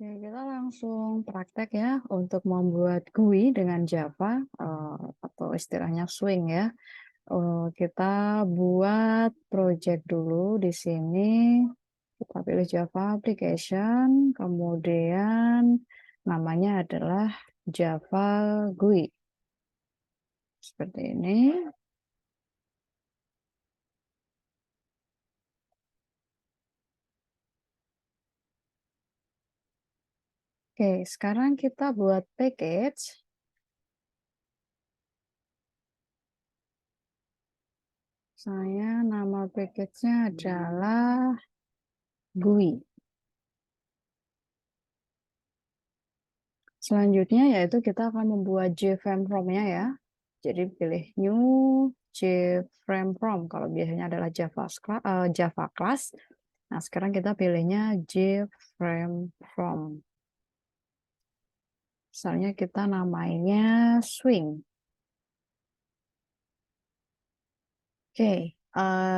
Oke, kita langsung praktek ya untuk membuat GUI dengan Java atau istilahnya Swing ya. Kita buat project dulu di sini. Kita pilih Java Application, kemudian namanya adalah Java GUI. Seperti ini. Oke, sekarang kita buat package. Nama package-nya adalah GUI. Selanjutnya yaitu kita akan membuat JFrame-nya ya. Jadi pilih new JFrame from. Kalau biasanya adalah Java class. Nah, sekarang kita pilihnya JFrame from. Misalnya kita namainya swing. Oke,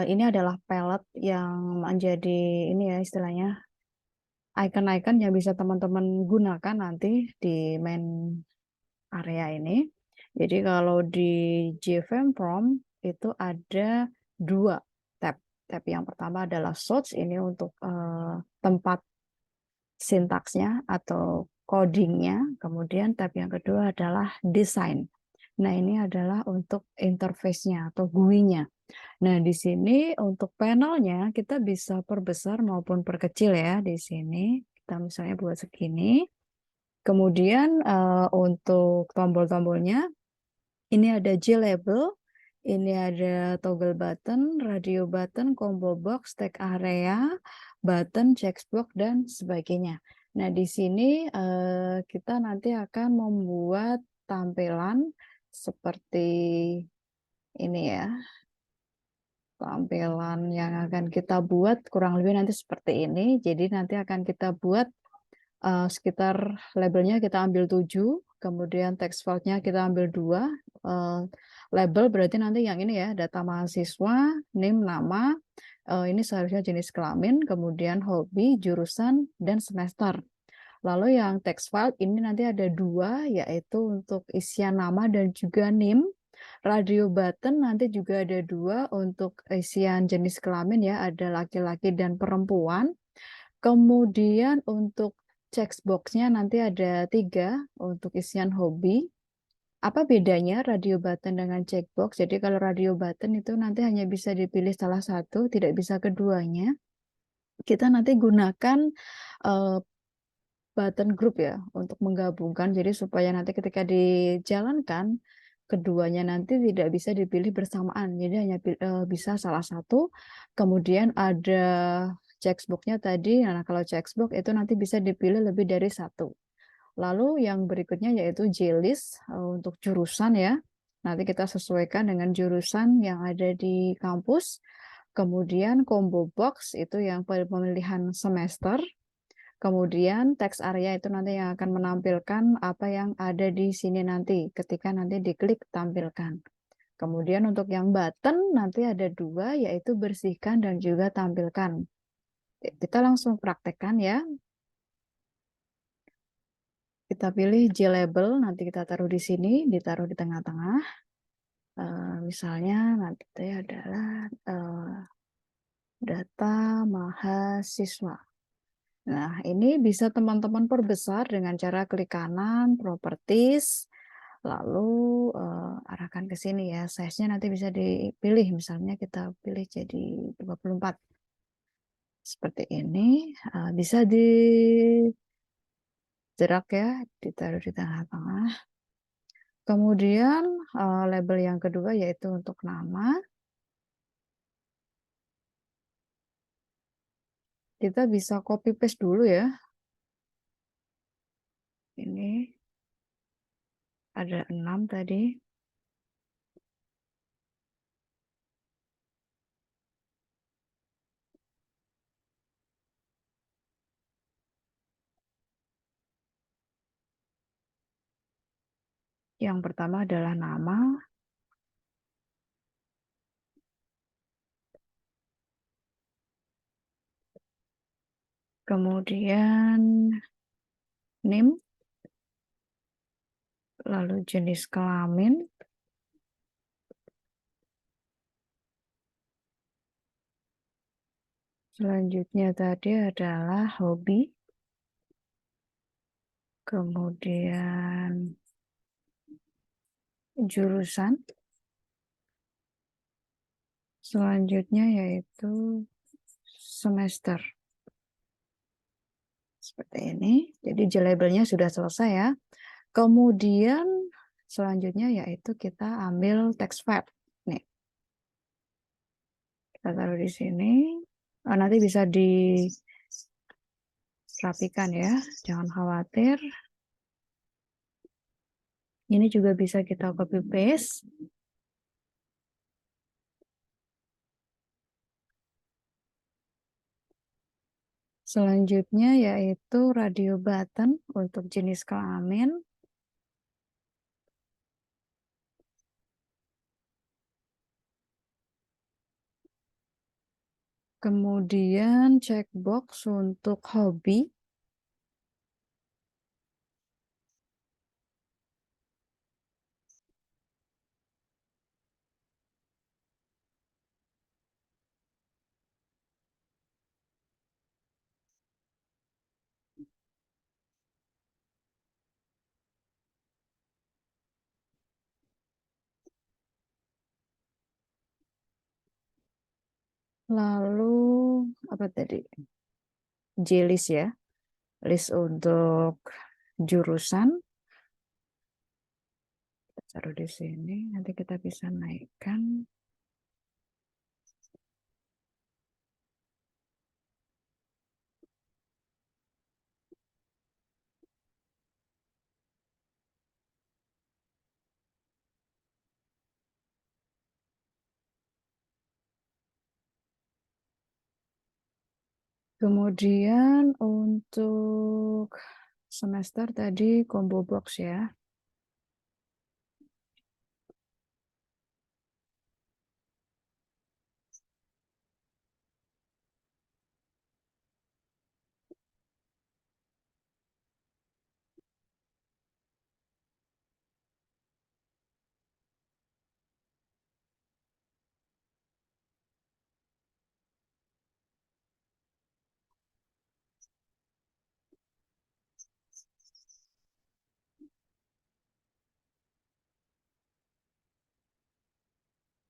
ini adalah palette yang menjadi ini ya istilahnya icon-icon yang bisa teman-teman gunakan nanti di main area ini. Jadi kalau di JFrame from itu ada dua tab. Tab yang pertama adalah source, ini untuk tempat sintaksnya atau codingnya. Kemudian tab yang kedua adalah design. Nah, ini adalah untuk interface-nya atau GUI-nya. Nah, di sini untuk panelnya kita bisa perbesar maupun perkecil ya. Di sini kita misalnya buat segini. Kemudian untuk tombol-tombolnya ini ada J label, ini ada toggle button, radio button, combo box, tag area, button, checkbox, dan sebagainya. Nah, di sini kita nanti akan membuat tampilan seperti ini ya. Tampilan yang akan kita buat kurang lebih nanti seperti ini. Jadi nanti akan kita buat sekitar labelnya kita ambil 7, kemudian text fieldnya kita ambil 2. Label berarti nanti yang ini ya, data mahasiswa, name, nama, ini seharusnya jenis kelamin, kemudian hobi, jurusan, dan semester. Lalu yang text file ini nanti ada 2, yaitu untuk isian nama dan juga name. Radio button nanti juga ada 2 untuk isian jenis kelamin ya, ada laki-laki dan perempuan. Kemudian untuk checkbox-nya nanti ada 3 untuk isian hobi. Apa bedanya radio button dengan checkbox? Jadi kalau radio button itu nanti hanya bisa dipilih salah satu, tidak bisa keduanya. Kita nanti gunakan button group ya untuk menggabungkan. Jadi supaya nanti ketika dijalankan keduanya nanti tidak bisa dipilih bersamaan. Jadi hanya bisa salah satu. Kemudian ada checkbox-nya tadi. Nah, kalau checkbox itu nanti bisa dipilih lebih dari satu. Lalu yang berikutnya yaitu JList untuk jurusan ya. Nanti kita sesuaikan dengan jurusan yang ada di kampus. Kemudian combo box itu yang pemilihan semester. Kemudian text area itu nanti yang akan menampilkan apa yang ada di sini nanti ketika nanti diklik tampilkan. Kemudian untuk yang button nanti ada 2 yaitu bersihkan dan juga tampilkan. Kita langsung praktekkan ya. Kita pilih J label, nanti kita taruh di sini, ditaruh di tengah-tengah. Misalnya nanti adalah data mahasiswa. Nah, ini bisa teman-teman perbesar dengan cara klik kanan, properties, lalu arahkan ke sini ya. Size-nya nanti bisa dipilih, misalnya kita pilih jadi 24. Seperti ini, bisa digerak ya, ditaruh di tengah-tengah. Kemudian label yang kedua yaitu untuk nama. Kita bisa copy paste dulu ya. Ini ada 6 tadi. Yang pertama adalah nama. Kemudian NIM, lalu jenis kelamin, selanjutnya tadi adalah hobi, kemudian jurusan, selanjutnya yaitu semester. Seperti ini. Jadi labelnya sudah selesai ya. Kemudian selanjutnya yaitu kita ambil text file. Nih, kita taruh di sini. Nanti bisa dirapikan ya, jangan khawatir. Ini juga bisa kita copy paste. Selanjutnya yaitu radio button untuk jenis kelamin. Kemudian checkbox untuk hobi. Lalu apa tadi? J-list ya. List untuk jurusan. Taruh di sini, nanti kita bisa naikkan. Kemudian untuk semester tadi combo box ya.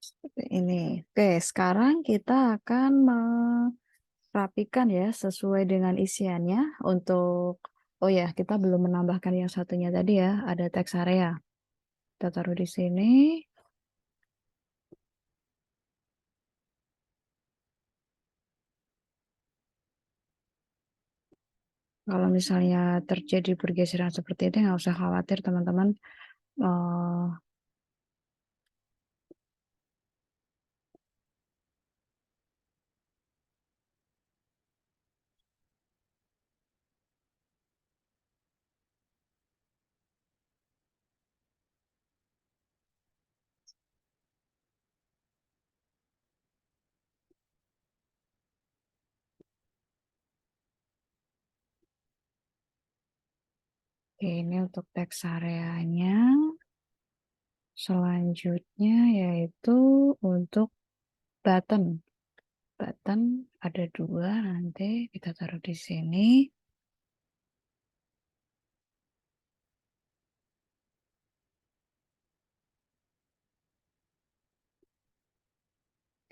Seperti ini. Oke, sekarang kita akan merapikan ya sesuai dengan isiannya untuk, oh ya, kita belum menambahkan yang satunya tadi ya, ada teks area. Kita taruh di sini. Kalau misalnya terjadi pergeseran seperti ini, nggak usah khawatir teman-teman. Ini untuk teks areanya. Selanjutnya yaitu untuk button. Button ada dua, nanti kita taruh di sini.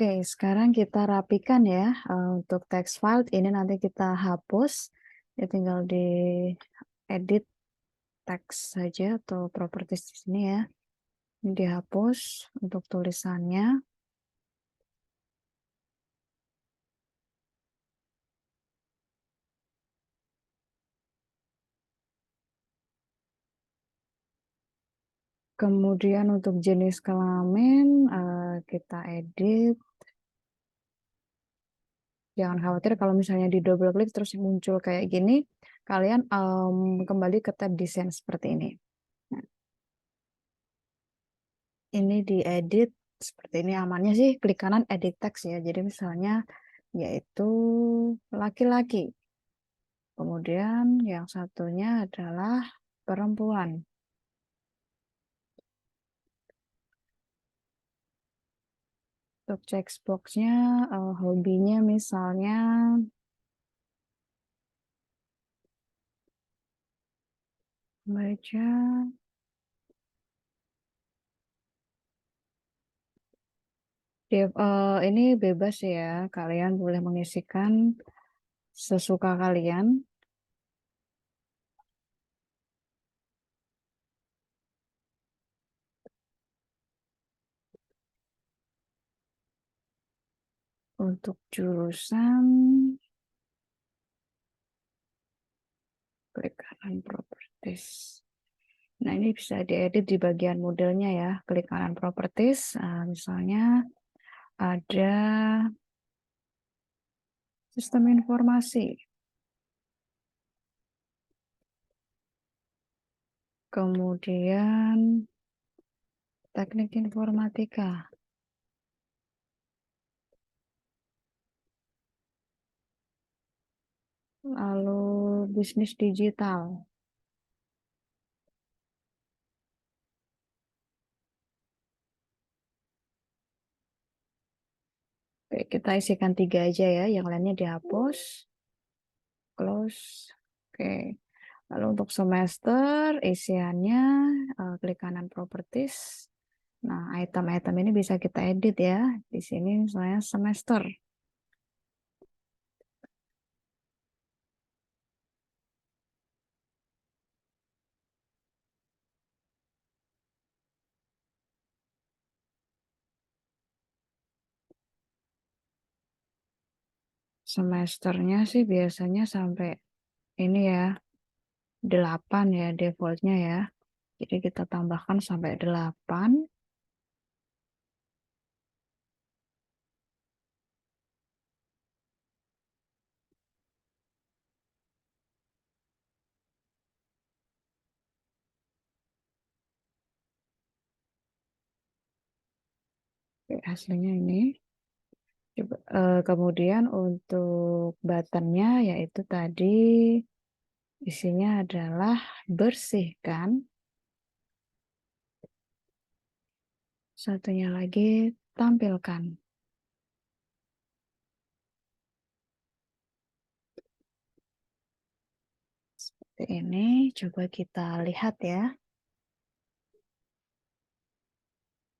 Oke, sekarang kita rapikan ya. Untuk text file ini nanti kita hapus. Ya tinggal di edit teks saja atau properties di sini ya. Ini dihapus untuk tulisannya. Kemudian untuk jenis kelamin kita edit. Jangan khawatir kalau misalnya di double klik terus muncul kayak gini, kalian kembali ke tab desain seperti ini. Nah, ini diedit seperti ini, amannya sih klik kanan edit text ya. Jadi misalnya yaitu laki-laki. kemudian yang satunya adalah perempuan. Untuk checkboxnya, hobinya misalnya baca. Ini bebas ya, kalian boleh mengisikan sesuka kalian. Untuk jurusan, klik kanan properties. Nah, ini bisa diedit di bagian modelnya ya. Klik kanan properties, misalnya ada sistem informasi. Kemudian teknik informatika. Lalu bisnis digital. Oke, kita isikan 3 aja ya, yang lainnya dihapus. Close. Oke. Lalu untuk semester isiannya klik kanan properties. Nah, item-item ini bisa kita edit ya. Di sini misalnya semester. Semesternya sih biasanya sampai ini ya, 8 ya defaultnya ya. Jadi kita tambahkan sampai 8. Oke, hasilnya ini. Coba, kemudian untuk buttonnya yaitu tadi isinya adalah bersihkan. Satunya lagi tampilkan. Seperti ini, coba kita lihat ya.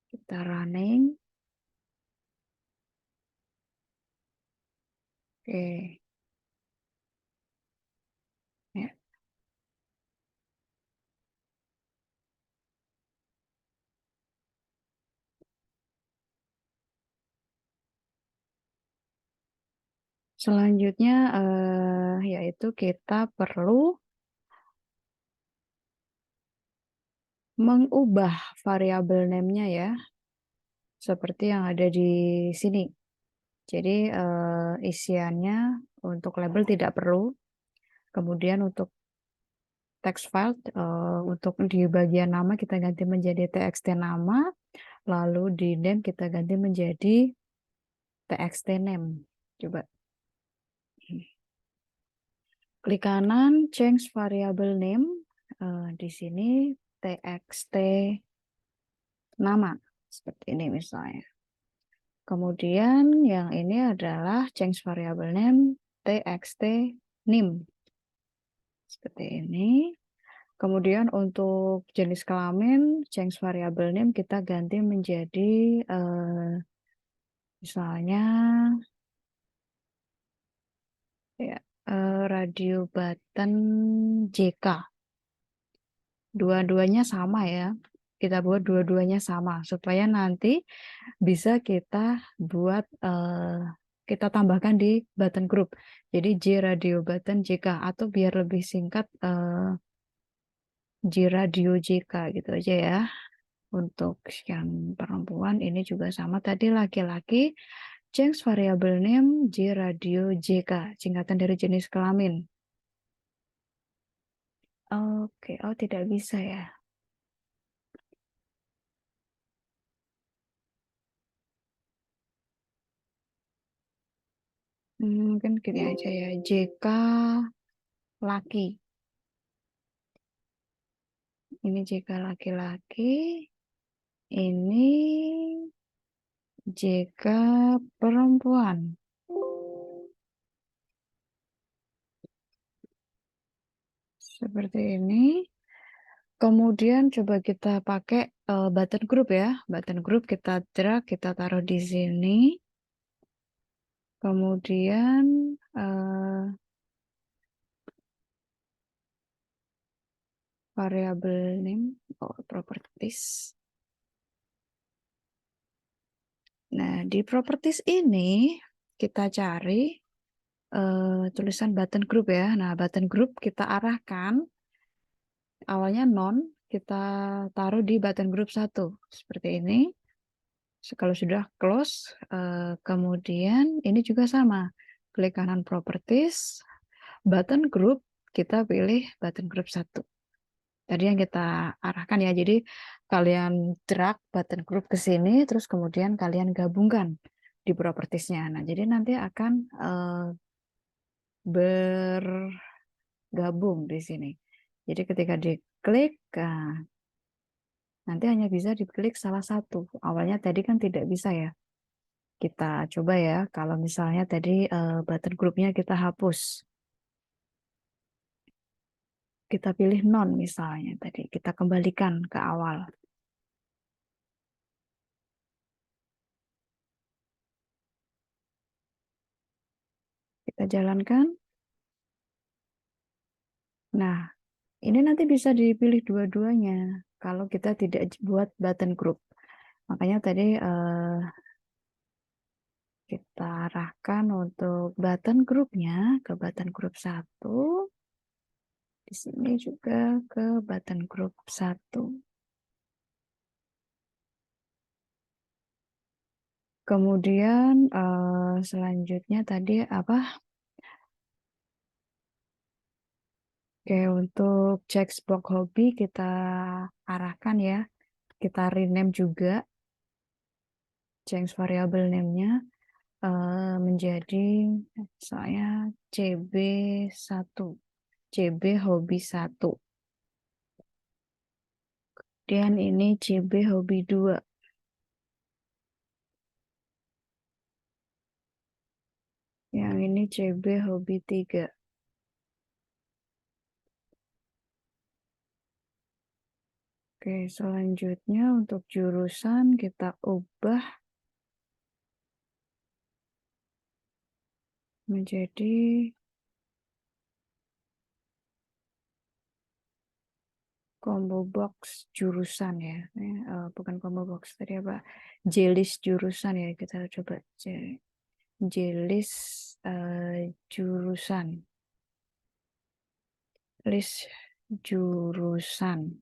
Kita running. Oke. Ya. Selanjutnya yaitu kita perlu mengubah variabel name-nya ya, seperti yang ada di sini. Jadi isiannya untuk label tidak perlu. Kemudian untuk text file, untuk di bagian nama kita ganti menjadi txt nama, lalu di name kita ganti menjadi txt name. Coba. Klik kanan, change variable name. Di sini txt nama. Seperti ini misalnya. Kemudian yang ini adalah change variable name txt name. Seperti ini. Kemudian untuk jenis kelamin, change variable name kita ganti menjadi misalnya ya, radio button JK. Dua-duanya sama ya. Kita buat dua-duanya sama supaya nanti bisa kita buat kita tambahkan di button group. Jadi J radio button JK atau biar lebih singkat J radio JK gitu aja ya. Untuk yang perempuan ini juga sama tadi laki-laki change variable name J radio JK singkatan dari jenis kelamin. Oke, oh tidak bisa ya. Mungkin gini aja ya, JK laki. Ini jika laki-laki. Ini jika perempuan. Seperti ini. Kemudian coba kita pakai button group ya. Button group kita drag, kita taruh di sini. Kemudian variable name, properties. Nah, di properties ini kita cari tulisan button group ya. Nah, button group kita arahkan awalnya non, kita taruh di button group 1 seperti ini. Kalau sudah close, kemudian ini juga sama. Klik kanan properties, button group, kita pilih button group 1. Tadi yang kita arahkan ya. Jadi kalian drag button group ke sini, terus kemudian kalian gabungkan di propertiesnya. Nah, jadi nanti akan bergabung di sini. Jadi ketika diklik, nanti hanya bisa diklik salah satu. Awalnya tadi kan tidak bisa ya. Kita coba ya, kalau misalnya tadi button groupnya kita hapus. Kita pilih non misalnya tadi. Kita kembalikan ke awal. Kita jalankan. Nah, ini nanti bisa dipilih dua-duanya kalau kita tidak buat button group. Makanya tadi kita arahkan untuk button groupnya ke button group 1. Di sini juga ke button group 1. Kemudian selanjutnya tadi apa? Oke, untuk checkbox hobi kita arahkan ya. Kita rename juga. Change variable name-nya menjadi saya CB1. CB hobi 1. Dan ini CB hobi 2. Yang ini CB hobi 3. Oke, selanjutnya untuk jurusan kita ubah menjadi combo box jurusan ya. Bukan combo box tadi apa? J-list jurusan ya. Kita coba J-list jurusan. List jurusan.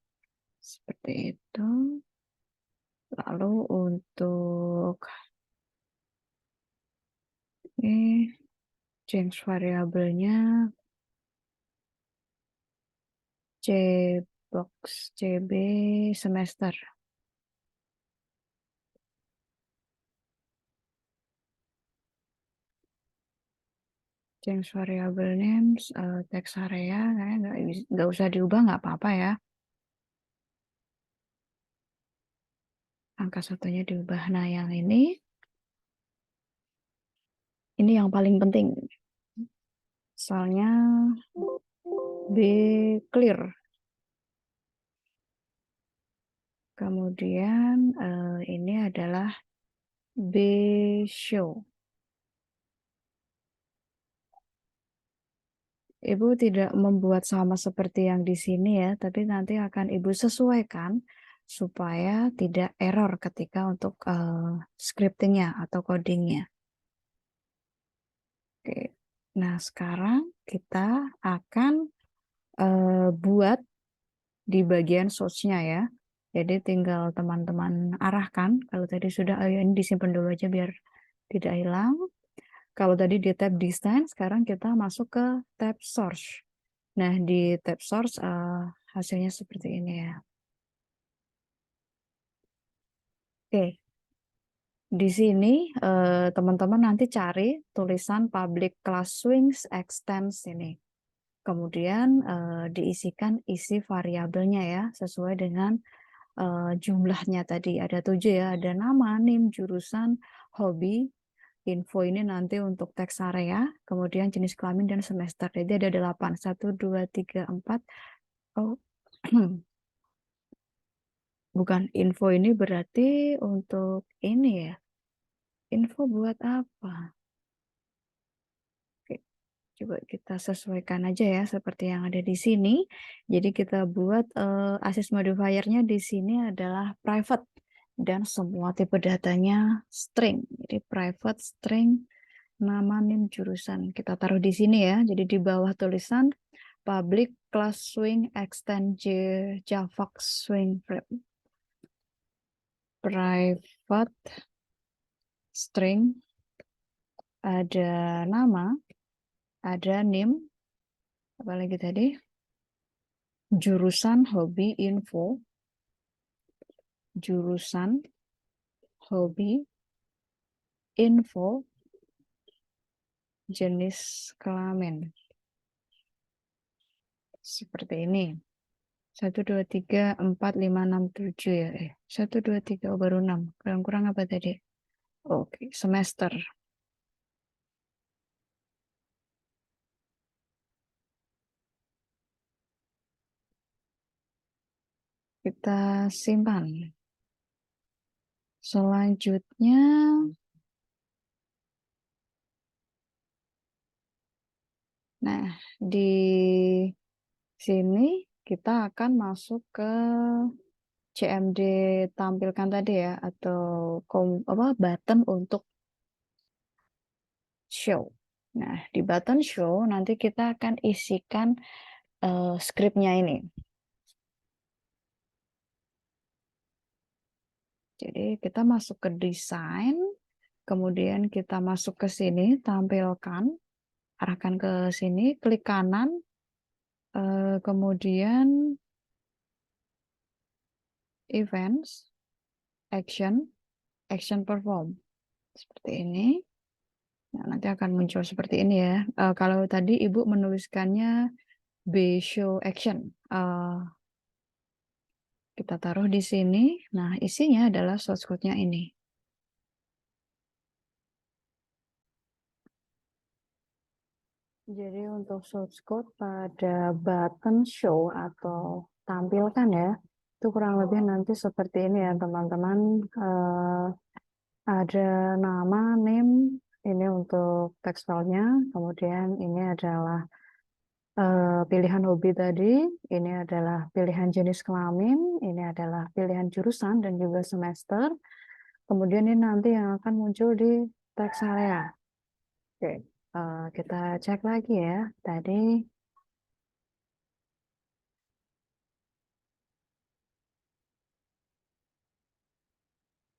Seperti itu. Lalu untuk ini change variabelnya Cbox CB semester. Change variable names, text area, nggak usah diubah, nggak apa-apa ya. Angka satunya diubah. Nah, yang ini yang paling penting. Soalnya be clear. Kemudian ini adalah be show. Ibu tidak membuat sama seperti yang di sini ya, tapi nanti akan Ibu sesuaikan supaya tidak error ketika untuk scriptingnya atau codingnya. Oke. Nah, sekarang kita akan buat di bagian source-nya ya. Jadi tinggal teman-teman arahkan. Kalau tadi sudah, ini disimpan dulu aja biar tidak hilang. Kalau tadi di tab distance, sekarang kita masuk ke tab source. Nah, di tab source hasilnya seperti ini ya. Oke, di sini teman-teman nanti cari tulisan public class swings extends ini. Kemudian diisikan isi variabelnya ya, sesuai dengan jumlahnya tadi. Ada 7 ya, ada nama, NIM, jurusan, hobi, info ini nanti untuk teks area, kemudian jenis kelamin dan semester. Jadi ada 8. 1, 2, 3, 4. Oh, bukan. Info ini berarti untuk ini ya. Info buat apa? Oke, coba kita sesuaikan aja ya seperti yang ada di sini. Jadi kita buat assist modifier-nya di sini adalah private dan semua tipe datanya string. Jadi private string nama NIM jurusan. Kita taruh di sini ya. Jadi di bawah tulisan public class swing extend Java swing private string, ada nama, ada NIM, apalagi tadi, jurusan, hobi, info, jurusan, hobi, info, jenis kelamin. Seperti ini. 1, 2, 3, 4, 5, 6, 7 ya. 1, 2, 3, oh, baru 6. Kurang-kurang apa tadi? Oke, semester. Kita simpan. Selanjutnya, nah, di sini kita akan masuk ke CMD tampilkan tadi ya, atau button untuk show. Nah, di button show nanti kita akan isikan scriptnya ini. Jadi kita masuk ke desain, kemudian kita masuk ke sini, tampilkan, arahkan ke sini, klik kanan, kemudian events, action perform. Seperti ini. Nah, nanti akan muncul seperti ini ya. Kalau tadi Ibu menuliskannya B show action. Kita taruh di sini. Nah, isinya adalah source code-nya ini. Jadi untuk source code pada button show atau tampilkan ya, itu kurang lebih nanti seperti ini ya teman-teman. Ada nama, name, ini untuk text file-nya, kemudian ini adalah pilihan hobi tadi, ini adalah pilihan jenis kelamin, ini adalah pilihan jurusan dan juga semester. Kemudian ini nanti yang akan muncul di text area. Oke, kita cek lagi ya. Tadi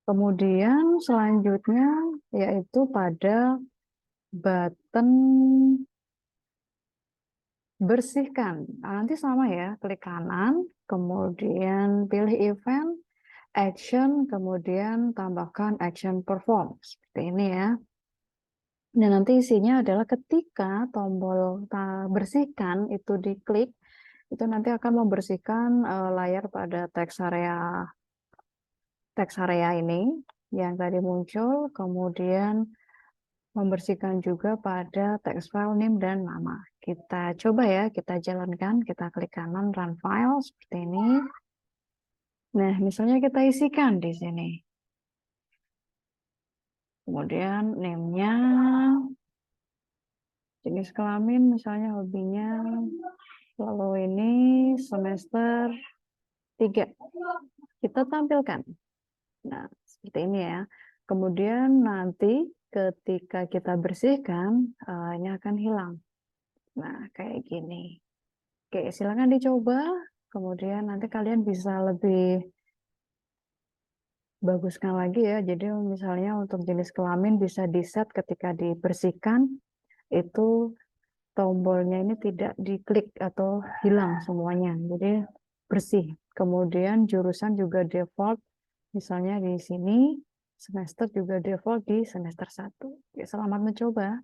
kemudian selanjutnya yaitu pada button bersihkan. Nanti sama ya, klik kanan, kemudian pilih event, action, kemudian tambahkan action perform. Seperti ini ya. Dan nanti isinya adalah ketika tombol bersihkan itu diklik, itu nanti akan membersihkan layar pada teks area ini yang tadi muncul, kemudian membersihkan juga pada text file name dan nama. Kita coba ya, kita jalankan, kita klik kanan run file seperti ini. Nah, misalnya kita isikan di sini. Kemudian name-nya, jenis kelamin, misalnya hobinya, lalu ini semester 3. Kita tampilkan. Nah, seperti ini ya. Kemudian nanti ketika kita bersihkan, ini akan hilang. Nah, kayak gini. Oke, silakan dicoba. Kemudian nanti kalian bisa lebih baguskan lagi ya. Jadi misalnya untuk jenis kelamin bisa di-set ketika dibersihkan, itu tombolnya ini tidak diklik atau hilang semuanya. Jadi bersih. Kemudian jurusan juga default, misalnya di sini, semester juga default di semester 1. Oke, selamat mencoba.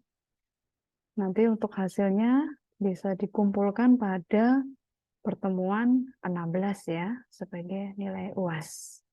Nanti untuk hasilnya bisa dikumpulkan pada pertemuan 16 ya sebagai nilai UAS.